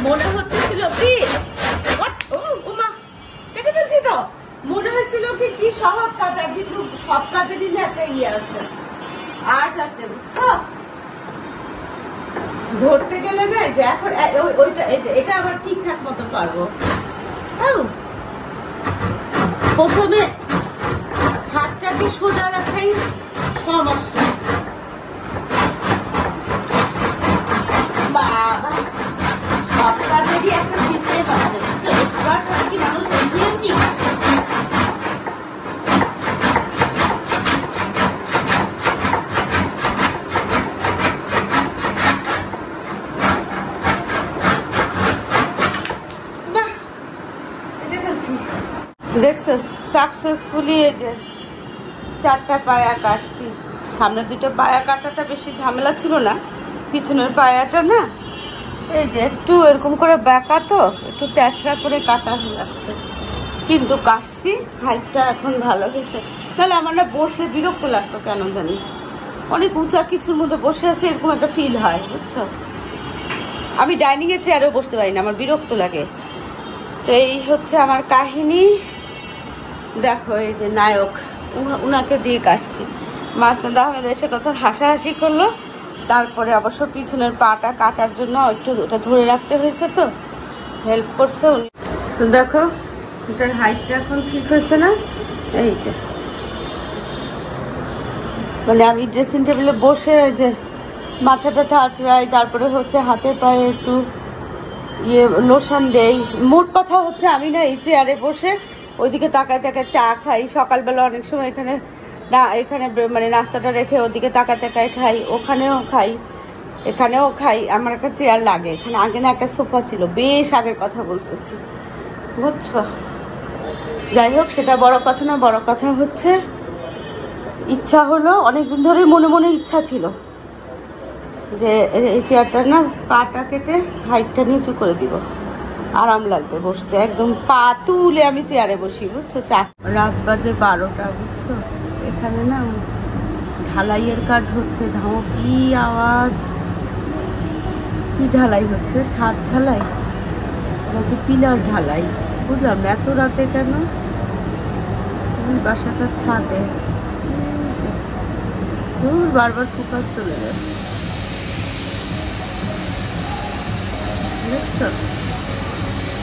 মনে হচ্ছিল কি কেটে ফেলছি তো, মনে হচ্ছিল কি সহজ কাটা, কিন্তু সব কাজেরই না একটা ইয়ে আছে, আর্ট আছে, বুঝছো? ধরতে গেলে না যে এখন ওইটা এটা আবার ঠিকঠাক মতো পারবো। প্রথমে হাতটাকে সোজা রাখাই সমস্যা। বাবা, সব কাজেরই একটা সিস্টেম আছে, বুঝছো? এক্সপার্ট হয় কি মানুষ এমনি। দেখছো সাকসেসফুলি এই যে 4টা পায়া কাটছি। সামনে 2টা পায়া কাটাটা বেশি ঝামেলা ছিল না, পিছনের পায়াটা না এই যে একটু এরকম করে বেঁকা, তো একটু তেঁচড়া করে কাটা লাগছে, কিন্তু কাটছি। হাইটটা এখন ভালো হয়েছে, তাহলে আমার না বসলে বিরক্ত লাগতো কেন জানি, অনেক উঁচা কিছুর মধ্যে বসে আছে এরকম একটা ফিল হয়, বুঝছো? আমি ডাইনিং এর চেয়ারেও বসতে পারি না, আমার বিরক্ত লাগে। তো এই হচ্ছে আমার কাহিনী। দেখো এই যে নায়ক, উনাকে দিয়ে কাটছি। মাসনাদ আহমেদ এসে কথা হাসাহাসি করলো, তারপরে অবশ্য পিছনের পাটা কাটার জন্য একটু ওটা ধরে রাখতে হয়েছে, তো হেল্প করছে উনি। তো দেখো এটার হাইটটা এখন ঠিক হয়েছে না, এই যে মানে আমি ড্রেসিং টেবিলে বসে যে মাথাটা আঁচড়াই, তারপরে হচ্ছে হাতে পায়ে একটু লোশন দেই। মোট কথা হচ্ছে আমি না এই চেয়ারে বসে ওইদিকে তাকায় তাকায় চা খাই। সকালবেলা অনেক সময় এখানে মানে নাস্তাটা রেখে ওদিকে তাকায় তাকায় খাই, ওখানেও খাই, এখানেও খাই। আমার একটা চেয়ার লাগে এখানে। আগে না একটা সোফা ছিল, বেশ আগের কথা বলতেছি, বুঝছো? যাই হোক, সেটা বড় কথা না, বড় কথা হচ্ছে ইচ্ছা হলো, অনেকদিন ধরে মনে মনে ইচ্ছা ছিল যে এই চেয়ারটার না পাটা কেটে হাইটটা নিচু করে দিব, আরাম লাগবে বসতে। একদম পা তুলে আমি চেয়ারে বসি, বুঝছো? রাত বাজে 12টা, বুঝছো? এখানে না ঢালাইয়ের কাজ হচ্ছে। ধাও কি আওয়াজ, কি ঢালাই হচ্ছে? ছাদ ঢালাই নাকি পিলার ঢালাই, বুঝলাম না। এত রাতে কেন? বাসাটার ছাদে বারবার ফোকাস চলে যাচ্ছে, দেখছো?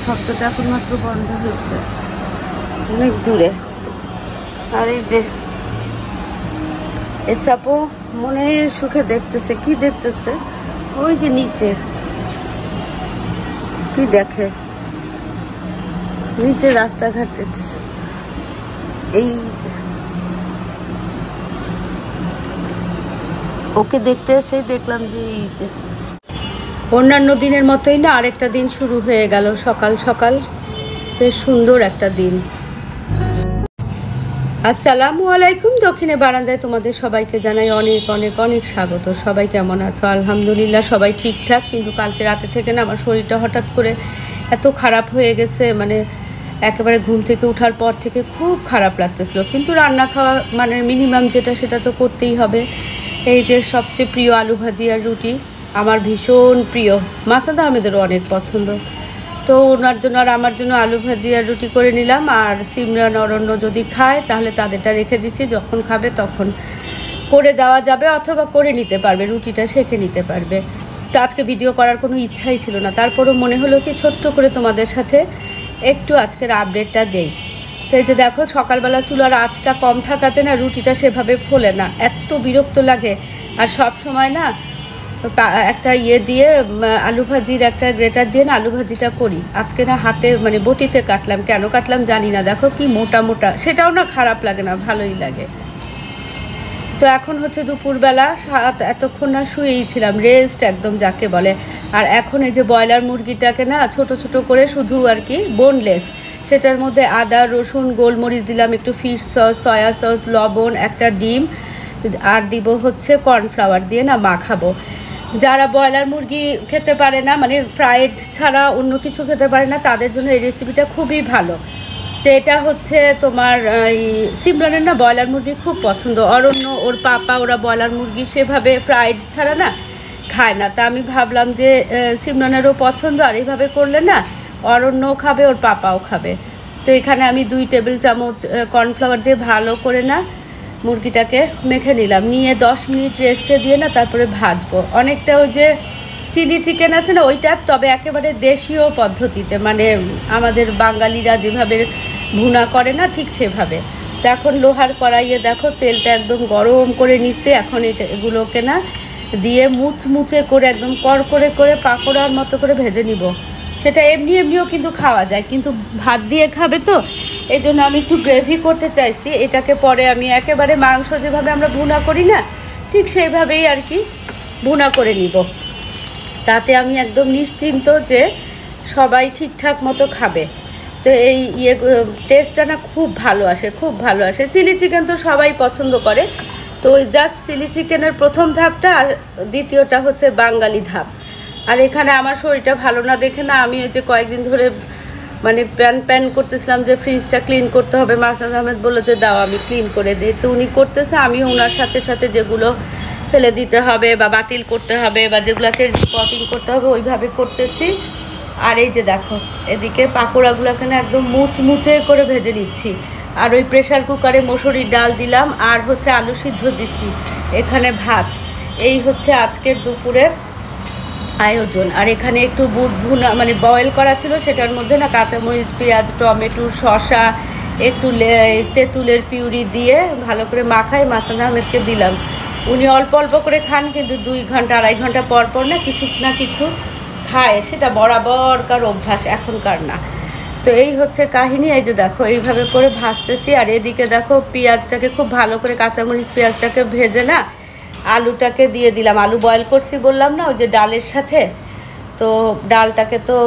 শব্দটা এখন মাত্র বন্ধ হয়েছে, অনেক দূরে। আর এই যে এসাপো মনের সুখে দেখতেছে, কি দেখতেছে? ওই যে নিচে কি দেখে, নিচে রাস্তাঘাট দেখতেছে। এই যে ওকে দেখতে এসে দেখলাম যে এই যে অন্যান্য দিনের মতোই না আরেকটা দিন শুরু হয়ে গেল। সকাল সকাল বেশ সুন্দর একটা দিন। আসসালামু আলাইকুম। দক্ষিণে বারান্দায় তোমাদের সবাইকে জানাই অনেক অনেক অনেক স্বাগত। সবাই কেমন আছো? আলহামদুলিল্লাহ সবাই ঠিকঠাক, কিন্তু কালকে রাতে থেকে না আমার শরীরটা হঠাৎ করে এত খারাপ হয়ে গেছে, মানে একেবারে ঘুম থেকে ওঠার পর থেকে খুব খারাপ লাগতেছিল। কিন্তু রান্না খাওয়া মানে মিনিমাম যেটা সেটা তো করতেই হবে। এই যে সবচেয়ে প্রিয় আলু ভাজি আর রুটি, আমার ভীষণ প্রিয়, মাসনাদ আহমেদেরও অনেক পছন্দ। তো ওনার জন্য আর আমার জন্য আলু ভাজি আর রুটি করে নিলাম। আর সিমরান অরণ্য যদি খায় তাহলে তাদেরটা রেখে দিছি, যখন খাবে তখন করে দেওয়া যাবে, অথবা করে নিতে পারবে, রুটিটা সেঁকে নিতে পারবে। তো আজকে ভিডিও করার কোনো ইচ্ছাই ছিল না, তারপরও মনে হলো কি ছোট্ট করে তোমাদের সাথে একটু আজকের আপডেটটা দেই। তো এই যে দেখো সকালবেলা চুলার আঁচটা কম থাকাতে না রুটিটা সেভাবে ফোলে না, এত বিরক্ত লাগে। আর সব সময় না একটা দিয়ে আলু ভাজির একটা গ্রেটার দিয়ে না আলু ভাজিটা করি। আজকে না হাতে মানে বটিতে কাটলাম, কেন কাটলাম জানি না। দেখো কি মোটা মোটা, সেটাও না খারাপ লাগে না, ভালোই লাগে। তো এখন হচ্ছে দুপুরবেলা, এতক্ষণ না শুয়েই ছিলাম, রেস্ট একদম যাকে বলে। আর এখন এই যে ব্রয়লার মুরগিটাকে না ছোট ছোট করে শুধু আর কি বোনলেস, সেটার মধ্যে আদা রসুন গোলমরিচ দিলাম, একটু ফিশ সস, সয়া সস, লবণ, একটা ডিম, আর দিব হচ্ছে কর্নফ্লাওয়ার দিয়ে না মাখাবো। যারা ব্রয়লার মুরগি খেতে পারে না, মানে ফ্রাইড ছাড়া অন্য কিছু খেতে পারে না, তাদের জন্য এই রেসিপিটা খুবই ভালো। তো এটা হচ্ছে তোমার এই সিমরানের না ব্রয়লার মুরগি খুব পছন্দ, অরণ্য ওর পাপা ওরা ব্রয়লার মুরগি সেভাবে ফ্রাইড ছাড়া না খায় না। তা আমি ভাবলাম যে সিমরানেরও পছন্দ, আর এইভাবে করলে না অরণ্যও খাবে, ওর পাপাও খাবে। তো এখানে আমি 2 টেবিল চামচ কর্নফ্লাওয়ার দিয়ে ভালো করে না মুরগিটাকে মেখে নিলাম, নিয়ে 10 মিনিট রেস্টে দিয়ে না তারপরে ভাজবো। অনেকটা ওই যে চিলি চিকেন আছে না ওইটা, তবে একেবারে দেশীয় পদ্ধতিতে, মানে আমাদের বাঙালিরা যেভাবে ভুনা করে না ঠিক সেভাবে। তো এখন লোহার কড়াইয়ে দেখো তেলটা একদম গরম করে নিচ্ছে। এখন এগুলোকে না দিয়ে মুচমুচে করে একদম কড়কড়ে করে পাকোড়ার মতো করে ভেজে নিব। সেটা এমনিও কিন্তু খাওয়া যায়, কিন্তু ভাত দিয়ে খাবে তো এই জন্য আমি একটু গ্রেভি করতে চাইছি। এটাকে পরে আমি একেবারে মাংস যেভাবে আমরা ভুনা করি না ঠিক সেইভাবেই আর কি ভুনা করে নিব। তাতে আমি একদম নিশ্চিন্ত যে সবাই ঠিকঠাক মতো খাবে। তো এই টেস্টটা না খুব ভালো আসে, খুব ভালো আসে। চিলি চিকেন তো সবাই পছন্দ করে, তো ওই জাস্ট চিলি চিকেনের প্রথম ধাপটা, আর দ্বিতীয়টা হচ্ছে বাঙালি ধাপ। আর এখানে আমার শরীরটা ভালো না দেখে না আমি ওই যে কয়েকদিন ধরে মানে প্যান করতেছিলাম যে ফ্রিজটা ক্লিন করতে হবে। মাসুদ আহমেদ বললো যে দাও আমি ক্লিন করে দিই, তো উনি করতেছে, আমিও ওনার সাথে সাথে যেগুলো ফেলে দিতে হবে বা বাতিল করতে হবে বা যেগুলোকে রিপোর্টিং করতে হবে ওইভাবে করতেছি। আর এই যে দেখো এদিকে পাকোড়াগুলোকে না একদম মুচমুচে করে ভেজে নিচ্ছি। আর ওই প্রেশার কুকারে মসুরির ডাল দিলাম, আর হচ্ছে আলু সিদ্ধ দিচ্ছি, এখানে ভাত। এই হচ্ছে আজকের দুপুরের আয়োজন। আর এখানে একটু বুট ভুনা মানে বয়েল করা ছিল, সেটার মধ্যে না কাঁচামরিচ, পেঁয়াজ, টমেটো, শসা, একটু তেঁতুলের পিউরি দিয়ে ভালো করে মাখাই মাসুদ আহমেদকে দিলাম। উনি অল্প অল্প করে খান, কিন্তু 2 ঘন্টা 2.5 ঘন্টা পর পর না কিছু খায়, সেটা বরাবরকার অভ্যাস, এখনকার না। তো এই হচ্ছে কাহিনী। এই যে দেখো এইভাবে করে ভাজতেছি। আর এদিকে দেখো পেঁয়াজটাকে খুব ভালো করে কাঁচামরিচ পেঁয়াজটাকে ভেজে না আলুটাকে দিয়ে দিলাম। আলু বয়েল করছি বললাম না ওই যে ডালের সাথে, তো ডালটাকে তো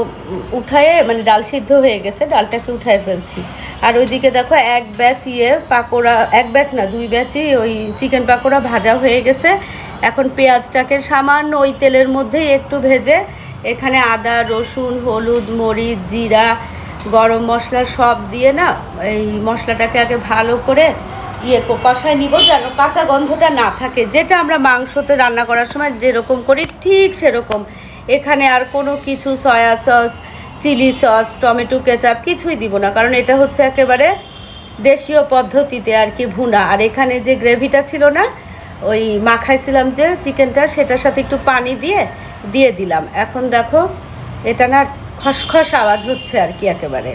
উঠায়ে মানে ডাল সিদ্ধ হয়ে গেছে, ডালটাকে উঠায় ফেলছি। আর ওইদিকে দেখো 1 ব্যাচ পাকোড়া, 1 ব্যাচ না 2 ব্যাচই ওই চিকেন পাকোড়া ভাজা হয়ে গেছে। এখন পেঁয়াজটাকে সামান্য ওই তেলের মধ্যেই একটু ভেজে এখানে আদা, রসুন, হলুদ, মরিচ, জিরা, গরম মশলা সব দিয়ে না এই মশলাটাকে আগে ভালো করে কষায় নিব, যেন কাঁচা গন্ধটা না থাকে। যেটা আমরা মাংসতে রান্না করার সময় যেরকম করি ঠিক সেরকম। এখানে আর কোনো কিছু soya sauce, chilli sauce, tomato ketchup কিছুই দিব না, কারণ এটা হচ্ছে একেবারে দেশীয় পদ্ধতিতে আর কি ভুনা। আর এখানে যে গ্রেভিটা ছিল না ওই মাখাইছিলাম যে চিকেনটা, সেটার সাথে একটু পানি দিয়ে দিলাম। এখন দেখো এটা না খসখস আওয়াজ হচ্ছে আর কি একেবারে।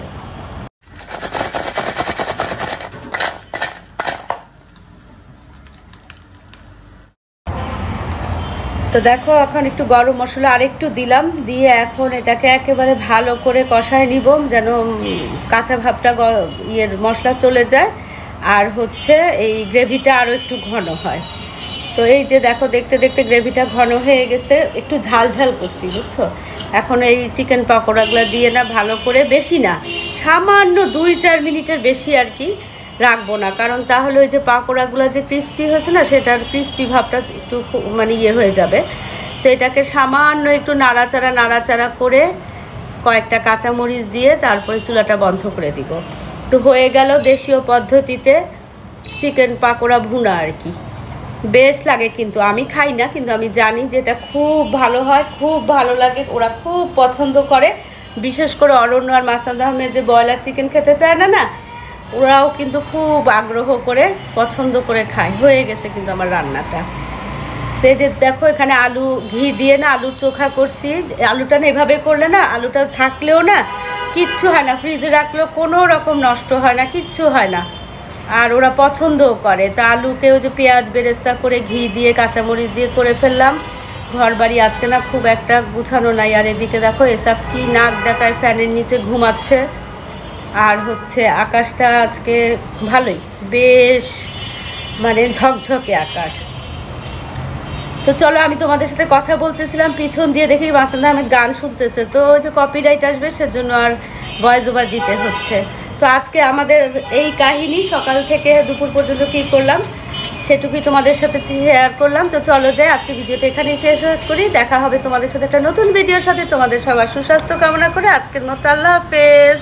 তো দেখো এখন একটু গরম মশলা আরেকটু দিলাম, দিয়ে এখন এটাকে একেবারে ভালো করে কষায় নিব, যেন কাঁচা ভাবটা মশলা চলে যায়, আর হচ্ছে এই গ্রেভিটা আরও একটু ঘন হয়। তো এই যে দেখো দেখতে দেখতে গ্রেভিটা ঘন হয়ে গেছে, একটু ঝাল করছি বুঝছো। এখন এই চিকেন পকোড়াগুলো দিয়ে না ভালো করে, বেশি না সামান্য 2-4 মিনিটের বেশি আর কি রাখবো না, কারণ তাহলে ওই যে পাকোড়াগুলো যে ক্রিস্পি হয়েছে না সেটার ক্রিস্পি ভাবটা একটু মানে হয়ে যাবে। তো এটাকে সামান্য একটু নাড়াচাড়া করে কয়েকটা কাঁচামরিচ দিয়ে তারপরে চুলাটা বন্ধ করে দিব। তো হয়ে গেল দেশীয় পদ্ধতিতে চিকেন পাকোড়া ভুনা আর কি। বেশ লাগে, কিন্তু আমি খাই না, কিন্তু আমি জানি যে এটা খুব ভালো হয়, খুব ভালো লাগে, ওরা খুব পছন্দ করে। বিশেষ করে অরণ্য আর মাসুদ আহমেদ যে ব্রয়লার চিকেন খেতে চায় না, ওরাও কিন্তু খুব আগ্রহ করে পছন্দ করে খায়। হয়ে গেছে কিন্তু আমার রান্নাটা। তো এই যে দেখো এখানে আলু ঘি দিয়ে না আলুর চোখা করছি। আলুটা না এভাবে করলে না আলুটা থাকলেও না কিচ্ছু হয় না, ফ্রিজে রাখলেও কোনো রকম নষ্ট হয় না, কিচ্ছু হয় না, আর ওরা পছন্দও করে। তা আলুকেও যে পেঁয়াজ বেরেস্তা করে ঘি দিয়ে কাঁচামরিচ দিয়ে করে ফেললাম। ঘর বাড়ি আজকে না খুব একটা গুছানো নাই। আর এদিকে দেখো এসব কি নাক ডাকায় ফ্যানের নিচে ঘুমাচ্ছে। আর হচ্ছে আকাশটা আজকে ভালোই, বেশ মানে ঝকঝকে আকাশ। তো চলো আমি তোমাদের সাথে কথা বলতেছিলাম, পিছন দিয়ে দেখি মাসুদ আহমেদ গান শুনতেছে, তো ওই যে কপিরাইট আসবে সেজন্য আর ভয়েস ওভার দিতে হচ্ছে। তো আজকে আমাদের এই কাহিনী, সকাল থেকে দুপুর পর্যন্ত কী করলাম সেটুকুই তোমাদের সাথে শেয়ার করলাম। তো চলো যাই, আজকে ভিডিওটা এখানেই শেষ করি। দেখা হবে তোমাদের সাথে একটা নতুন ভিডিওর সাথে। তোমাদের সবার সুস্বাস্থ্য কামনা করে আজকের মতো আল্লাহ হাফেজ।